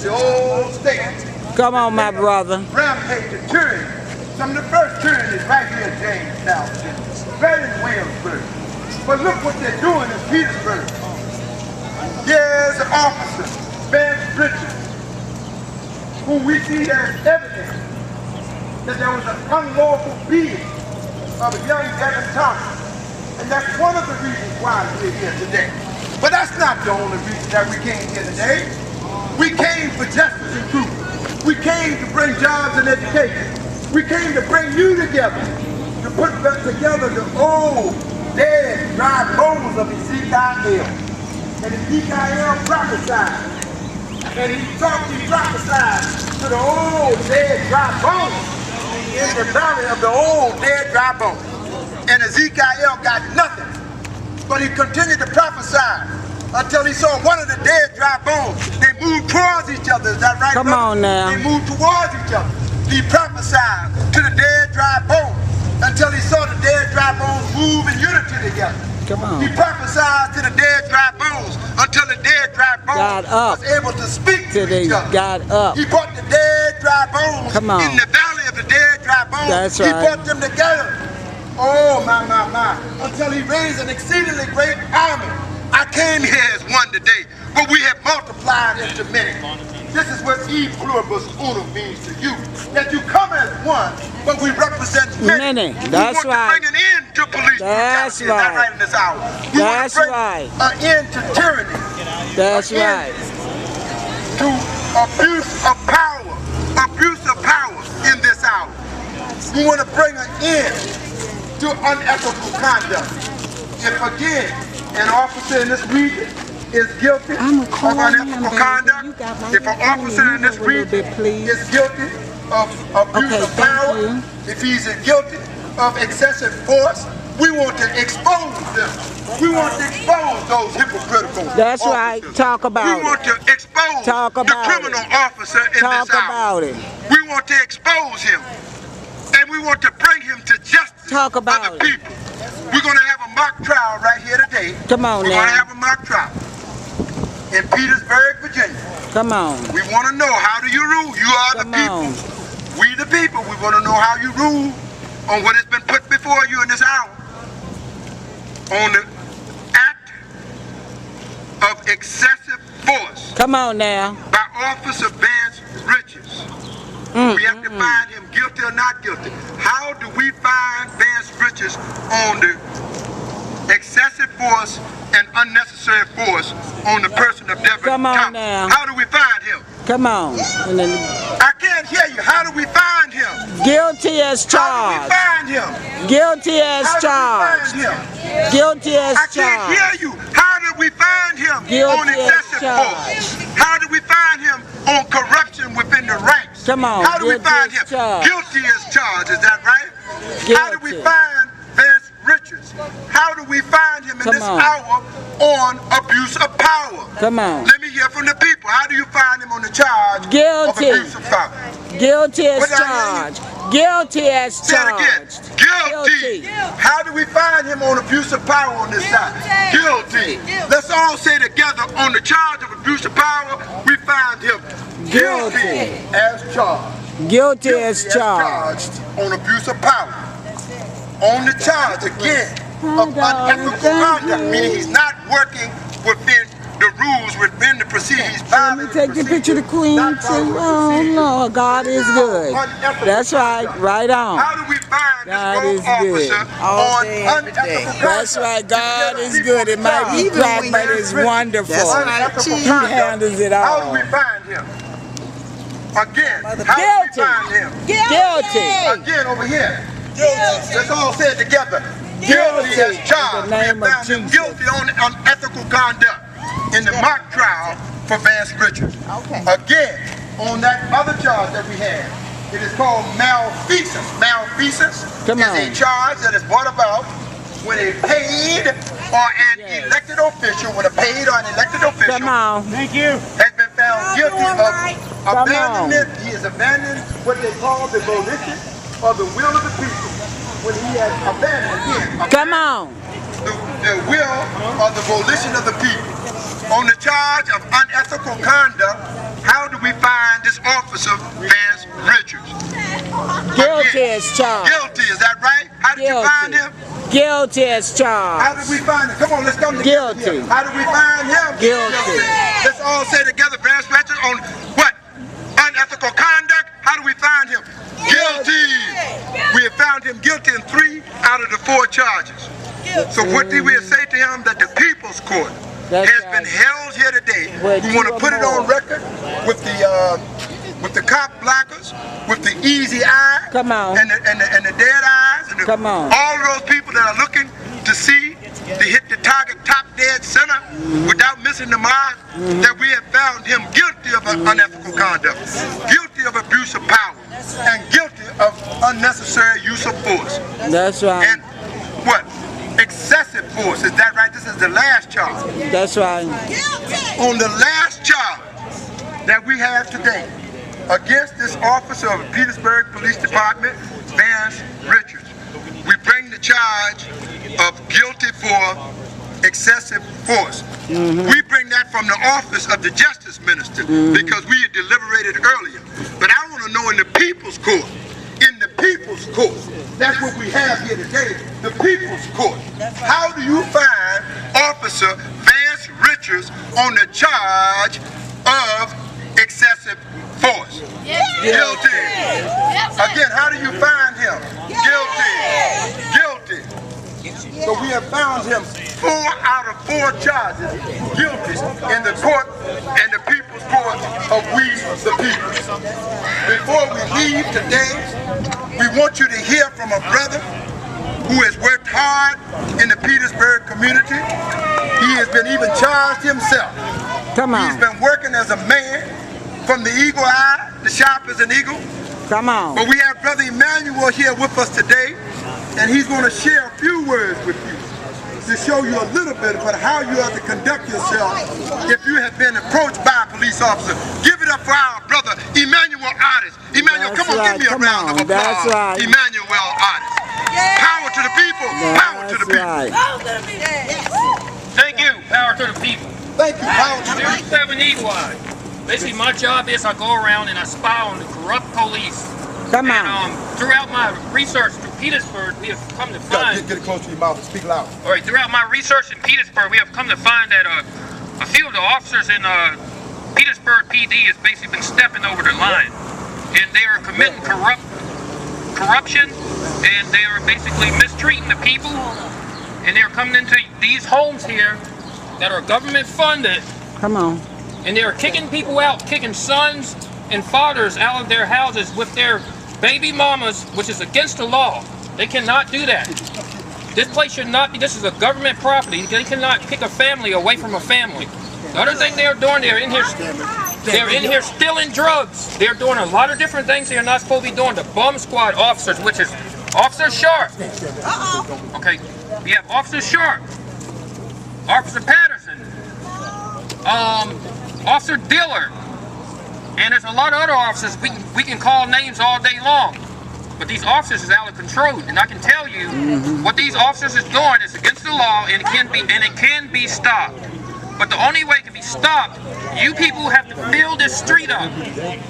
the old state. Come on, my brother. Rampage and tyranny. Some of the first tyrannies right here in Jamestown, right in Williamsburg. But look what they're doing in Petersburg. There's an officer, Vance Richards, who we see as evidence that there was an unlawful beating of a young Devin Thomas. And that's one of the reasons why we're here today. But that's not the only reason that we came here today. We came for justice and truth. We came to bring jobs and education. We came to bring you together, to put together the old, dead, dry bones of Ezekiel. And Ezekiel prophesied. And he prophesied to the old, dead, dry bones in the valley of the old, dead, dry bones. And Ezekiel got nothing. But he continued to prophesy until he saw one of the dead dry bones. They moved towards each other. Is that right? Come on now. They moved towards each other. He prophesied to the dead dry bones until he saw the dead dry bones move in unity together. Come on. He prophesied to the dead dry bones until the dead dry bones was able to speak to each other. God up. He brought the dead dry bones Come on. in the valley of the dead dry bones. That's He right. brought them together. Oh, my, until he raised an exceedingly great army. I came here as one today, but we have multiplied into many. This is what E pluribus unum means to you. That you come as one, but we represent many. That's we want right. to bring an end to police That's brutality. Is that right in this hour? We That's want to bring right. an end to tyranny. That's an right. End to abuse of power. Abuse of power in this hour. We want to bring an end to unethical conduct. If again, an officer in this region is guilty of unethical conduct, if an officer in this region is guilty of abuse of power, if he's guilty of excessive force, we want to expose them. We want to expose those hypocritical That's officers. right. Talk about We want to expose the criminal officer in Talk this hour. about it. We want to expose him. And we want to bring him to justice Talk about for the people. We're going to have a mock trial right here today. Come on We're now. going to have a mock trial in Petersburg, Virginia. Come on. We want to know, how do you rule? You are the people. We the people. We want to know how you rule on what has been put before you in this hour. On the act of excessive force. Come on now. By Officer Vance Richards. We have to find him guilty or not guilty. How do we find Vance Richards on the excessive force and unnecessary force on the person of Devin Come on Thomas? now. How do we find him? Come on. And then I can't hear you. How do we find him? guilty as How do we charged. find him? Guilty as How charged. do we find him? Guilty as I can't charged. hear you. How do we find him Guilty on as excessive charged. force? How do we find him on corruption within the ranks? Come on. How do we Guilty find as him? charged. Guilty as charged, is that right? How do we Guilty. find Vance Richards? How do we find him in Come this on. hour on abuse of power? Come on. Let me hear from the people. How do you find him on the charge Guilty. of abuse of power? Guilty as What did I hear charged. Guilty as Say it again. charged. Guilty. How do we find him on abuse of power on this side? Guilty. Let's all say together, on the charge of abuse of power, we find him guilty as charged. Guilty as charged. On abuse of power. On the charge again of unethical conduct, meaning he's not working within the rules, within the procedures. Let me take the picture of the queen too. Oh Lord, God is good. That's right. Right on. How do we find God this is road good. officer All on day, every day. unethical conduct? That's right. God is good. It might be Even cracked, when but you're it's rich. wonderful. That's right. Unethical He conduct. handles it How do all. we find him? Again, how do we Guilty. find him? Guilty. Again, over here. Let's all say it together. Guilty as charged. In the name We of found him Jesus. guilty on unethical conduct in the mock trial for Vance Richards. Okay. Again, on that other charge that we had, it is called malfeasance. Malfeasance Come is on. a charge that is brought about when a paid or an elected official, when a paid or an elected official Come on. has been found guilty of Come on. abandonment. He has abandoned what they call the volition or the will of the people. When he has abandoned Come on. the will or the volition of the people. On the charge of unethical conduct, how do we as charged. Guilty, is that right? How did you find him? Guilty as charged. How did we find him? Come on, let's come together. Guilty. Here. How did we find him? Guilty. Let's all say together, branch scratchers, on what? Unethical conduct. How do we find him? Guilty. We have found him guilty in 3 out of the 4 charges. So what did we say to him? That the People's Court has been held here today. We want to put it on record with the cop blockers, with the easy eye, and the dead eyes, and all of those people that are looking to see to hit the target top dead center without missing the mark, that we have found him guilty of unethical conduct, guilty of abuse of power, and guilty of unnecessary use of force. That's right. And what? Excessive force. Is that right? This is the last charge. That's right. On the last charge that we have today against this officer of the Petersburg Police Department, Vance Richards, we bring the charge of guilty for excessive force. We bring that from the office of the Justice Minister because we had deliberated earlier. But I want to know in the People's Court, in the People's Court, that's what we have here today, the People's Court. How do you find Officer Vance Richards on the charge of excessive force? Guilty. Again, how do you find him? Guilty. So we have found him 4 out of 4 charges guilty in the court and the People's Court of we the people. Before we leave today, we want you to hear from a brother who has worked hard in the Petersburg community. He has been even charged himself. He's been working as a man from the eagle eye, the sharp as an eagle. But we have Brother Emmanuel here with us today, and he's going to share a few words with you to show you a little bit about how you have to conduct yourself if you have been approached by a police officer. Give it up for our brother Emmanuel Artist. Emmanuel, come on, give me a round of applause. Emmanuel Artist. Power to the people. Power to the people. Thank you. Power to the people. Thank you. Power to the people. 7 Eagle Eye. Basically, my job is I go around and I spy on the corrupt police. Throughout my research through Petersburg, we have come to find... Get it close to your mouth and speak loud. All right, throughout my research in Petersburg, we have come to find that a few of the officers in Petersburg PD has basically been stepping over the line. And they are committing corruption, and they are basically mistreating the people. And they are coming into these homes here that are government funded. And they are kicking people out, kicking sons and fathers out of their houses with their baby mamas, which is against the law. They cannot do that. This place should not be, this is a government property. They cannot kick a family away from a family. The other thing they are doing, they're in here stealing drugs. They're doing a lot of different things they're not supposed to be doing. The bomb squad officers, which is Officer Sharp. Okay, we have Officer Sharp, Officer Patterson, Officer Diller, and there's a lot of other officers. We can call names all day long, but these officers is out of control. And I can tell you, what these officers is doing is against the law, and it can be stopped. But the only way it can be stopped, you people have to fill this street up.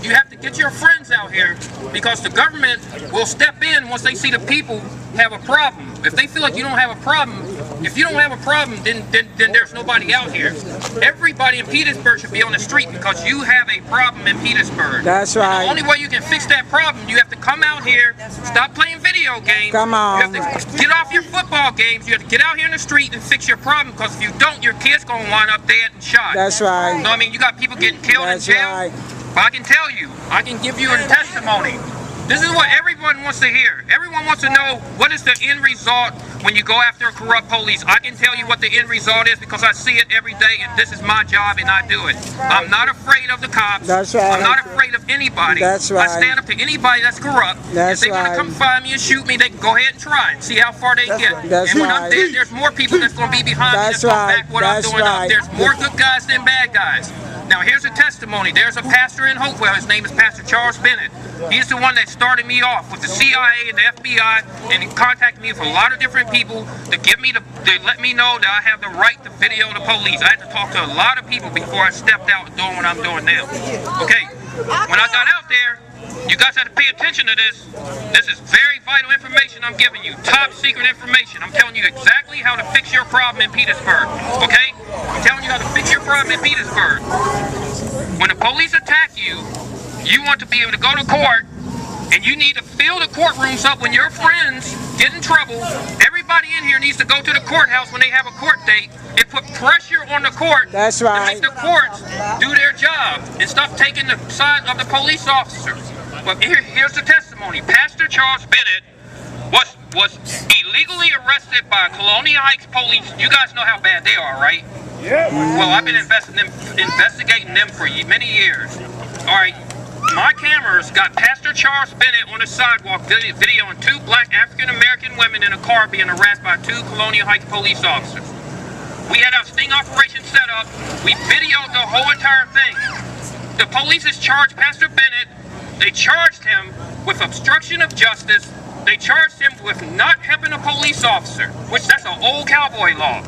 You have to get your friends out here, because the government will step in once they see the people have a problem. If they feel like you don't have a problem, if you don't have a problem, then there's nobody out here. Everybody in Petersburg should be on the street because you have a problem in Petersburg. That's right. And the only way you can fix that problem, you have to come out here, stop playing video games. Come on. You have to get off your football games. You have to get out here in the street and fix your problem, because if you don't, your kid's going to wind up dead and shot. That's right. So, I mean, you got people getting killed in jail. Right. But I can tell you, I can give you a testimony. This is what everyone wants to hear. Everyone wants to know, what is the end result when you go after a corrupt police. I can tell you what the end result is, because I see it every day, and this is my job, and I do it. I'm not afraid of the cops. That's right. I'm not afraid of anybody. That's right. I stand up to anybody that's corrupt. That's if they want to come find me and shoot me, they can go ahead and try and see how far they get. That's and when right. I'm dead, there's more people that's going to be behind me that's going to back what I'm doing up. There's more good guys than bad guys. Now, here's a testimony. There's a pastor in Hopewell. His name is Pastor Charles Bennett. He's the one that started me off with the CIA and the FBI, and he contacted me with a lot of different people to let me know that I have the right to video the police. I had to talk to a lot of people before I stepped out doing what I'm doing now. Okay, When I got out there, you guys have to pay attention to this. This is very vital information I'm giving you. Top secret information. I'm telling you exactly how to fix your problem in Petersburg. Okay? I'm telling you how to fix your problem in Petersburg. When the police attack you, you want to be able to go to court, and you need to fill the courtrooms up when your friends get in trouble. Everybody in here needs to go to the courthouse when they have a court date and put pressure on the court. That's to right. make the courts do their job and stop taking the side of the police officers. But here's the testimony. Pastor Charles Bennett was illegally arrested by Colonial Heights police. You guys know how bad they are, right? Yeah. Well, I've been investigating them for many years. All right. My cameras got Pastor Charles Bennett on the sidewalk videoing 2 black African-American women in a car being harassed by 2 Colonial Heights police officers. We had our sting operation set up. We videoed the whole entire thing. The police has charged Pastor Bennett. They charged him with obstruction of justice. They charged him with not helping a police officer, which that's an old cowboy law.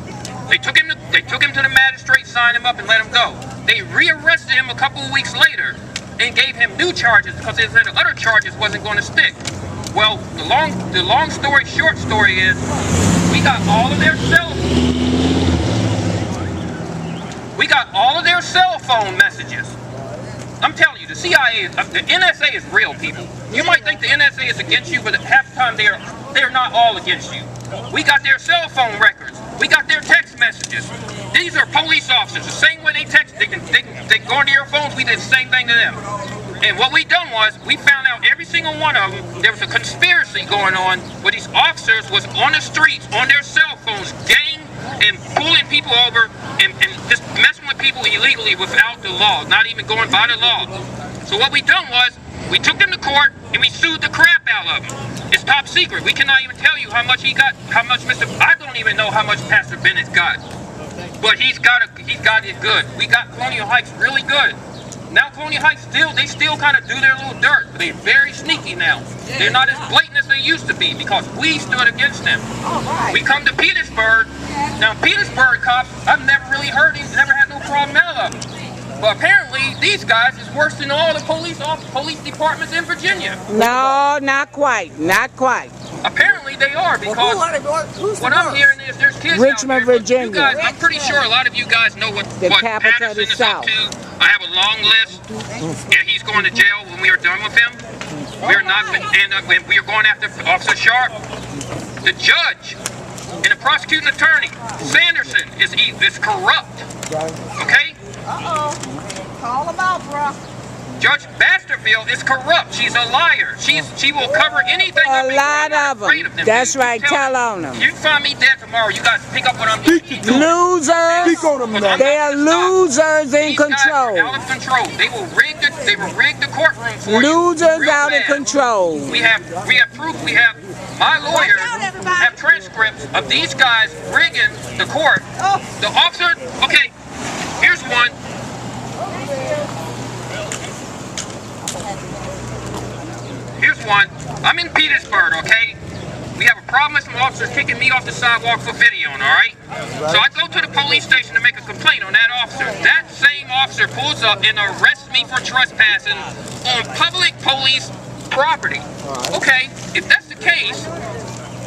They took him to the magistrate, signed him up, and let him go. They rearrested him a couple of weeks later and gave him new charges because they said the other charges wasn't going to stick. Well, the long story short story is we got all of their cell phone messages. I'm telling you, the CIA, the NSA is real, people. You might think the NSA is against you, but half the time they're not all against you. We got their cell phone records. We got their text messages. These are police officers. The same way they text, they go into your phones. We did the same thing to them. And what we done was we found out every single one of them. There was a conspiracy going on where these officers was on the streets on their cell phones, gang and pulling people over and just messing with people illegally without the law, not even going by the law. So what we done was we took them to court and we sued the crap out of them. It's top secret. We cannot even tell you how much he got, how much I don't even know how much Pastor Bennett got. But he's got it good. We got Colonial Heights really good. Now Colonial Heights they still kind of do their little dirt, but they're very sneaky now. They're not as blatant as they used to be because we stood against them. We come to Petersburg. Now Petersburg cops, I've never really heard these, never had no problem out of them. But apparently these guys is worse than all the police departments in Virginia. No, not quite. Not quite. Apparently they are because what I'm hearing is there's kids Richmond, out there, Virginia. You guys, I'm pretty sure a lot of you guys know what capital of the Patterson is South. up to. I have a long list. Yeah, he's going to jail when we are done with him. We're not, and we are going after Officer Sharp. The judge and the prosecuting attorney, Sanderson, is corrupt. Okay? Call them out, bro. Judge Basterfield is corrupt. She's a liar. She will cover anything. A lot of them. That's right. Tell on them. You find me dead tomorrow. You guys pick up what I'm doing. Losers. They are losers in control. Out of control. They will rig the courtroom for Losers you. out of control. We have proof. We have my lawyers have transcripts of these guys rigging the court. The officer. Okay. Here's one. Here's one. I'm in Petersburg, okay? We have a problem with some officers kicking me off the sidewalk for videoing, all right? So I go to the police station to make a complaint on that officer. That same officer pulls up and arrests me for trespassing on public police property. Okay, if that's the case,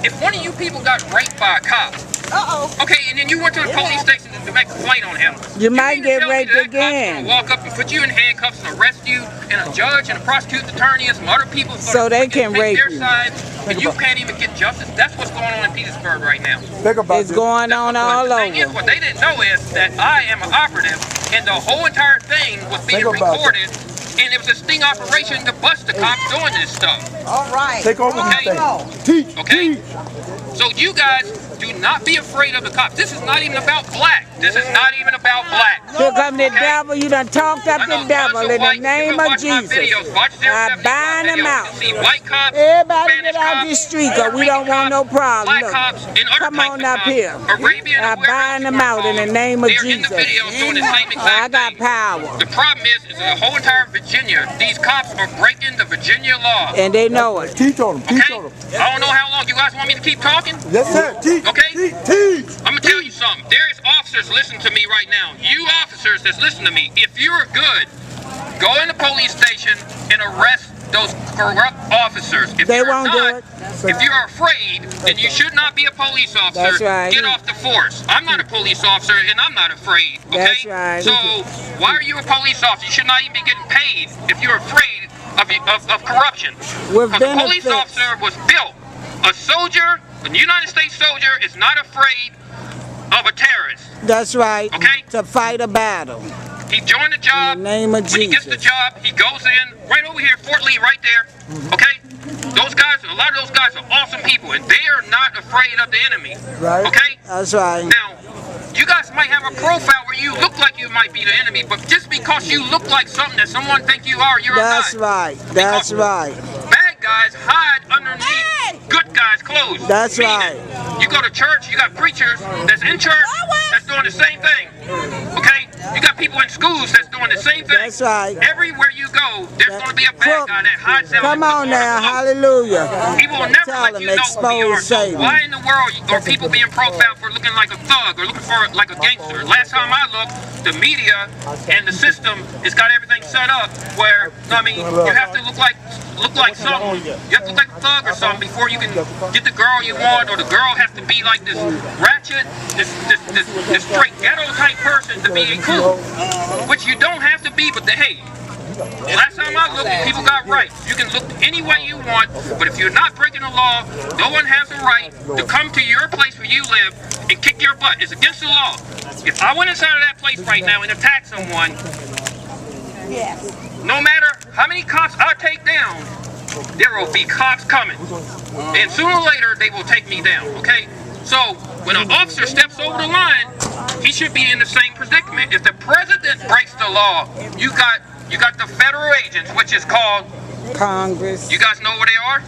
if one of you people got raped by a cop, okay, and then you went to the police station to make a complaint on him, you might get raped Cop's again. gonna walk up and put you in handcuffs and arrest you, and a judge and a prosecuting attorney and some other people So they can rape their you. side, and you can't even get justice. That's what's going on in Petersburg right now. It's going on all The thing is, over. what they didn't know is that I am an operative, and the whole entire thing was being recorded, and it was a sting operation to bust the cops doing this stuff. All right. Take over Okay. Teach. Okay? So you guys do not be afraid of the cops. This is not even about black. This is not even about black. Here come the devil. You done talked up the devil in the name of Jesus. I bind them out. Everybody get out this street because we don't want no problem. Look, come on up here. I bind them out in the name of Jesus. I got power. The problem is the whole entire Virginia, these cops are breaking the Virginia law. And they know it. Teach on them. Teach Okay? on them. I don't know how long you guys want me to keep talking. Yes, sir. Teach. Okay? Teach. I'm gonna tell you something. There is officers listening to me right now. You officers that's listening to me, if you're good, go in the police station and arrest those corrupt officers. If They you're won't not, do it. if you're afraid, then you should not be a police officer. That's right. Get off the force. I'm not a police officer, and I'm not afraid. Okay? That's right. So why are you a police officer? You should not even be getting paid if you're afraid of corruption. With Because a police benefits. officer was built. A soldier, a United States soldier, is not afraid of a terrorist. That's right. Okay. To fight a battle. He joined the job. In the name of when he gets the Jesus. job, he goes in right over here, Fort Lee, right there. Okay? Those guys, a lot of those guys are awesome people, and they are not afraid of the enemy. Right. Okay? That's right. Now, you guys might have a profile where you look like you might be the enemy, but just because you look like something that someone think you are, you're That's not. right. That's Because right. Bad guys hide underneath good guys' clothes. That's Meaning, right. you go to church, you got preachers that's in church that's doing the same thing. Okay? You got people in schools that's doing the same thing. That's right. Everywhere you go, there's going to be a bad guy that hides that. Come on now. Hallelujah. People will never Tell let them, you know who you are. expose So Satan. why in the world are people being profiled for looking like a thug or looking for like a gangster? Last time I looked, the media and the system has got everything set up where, I mean, you have to look like something. You have to look like a thug or something before you can get the girl you want, or the girl has to be like this ratchet, this straight ghetto type person to be cool. Which you don't have to be, but hey, last time I looked, people got right. You can look any way you want, but if you're not breaking the law, no one has the right to come to your place where you live and kick your butt. It's against the law. If I went inside of that place right now and attacked someone, Yes. no matter how many cops I take down, there will be cops coming. And sooner or later, they will take me down, okay? So, when an officer steps over the line, he should be in the same predicament. If the president breaks the law, you got the federal agents, which is called, Congress. you guys know what they are?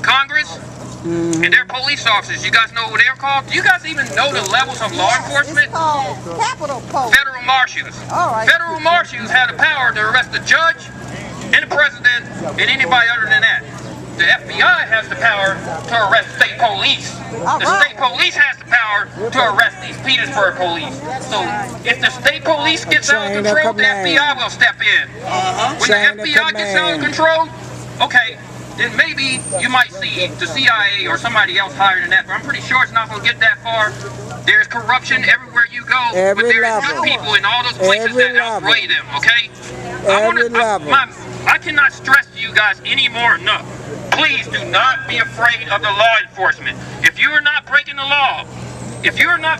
Congress? And they're police officers. You guys know what they're called? Do you guys even know the levels of law enforcement? It's called Capitol Post. Federal marshals. All right. Federal marshals have the power to arrest the judge and the president and anybody other than that. The FBI has the power to arrest state police. The state police has the power to arrest these Petersburg police. So if the state police gets out of Chain of control, the command. FBI will step in. When Chain the of FBI gets out of command. control, okay, then maybe you might see the CIA or somebody else higher than that, but I'm pretty sure it's not going to get that far. There's corruption everywhere you go, Every but there's level. good people in all those places Every that level. outweigh them, okay? Every level. I cannot stress to you guys anymore enough. Please do not be afraid of the law enforcement. If you are not breaking the law, if you're not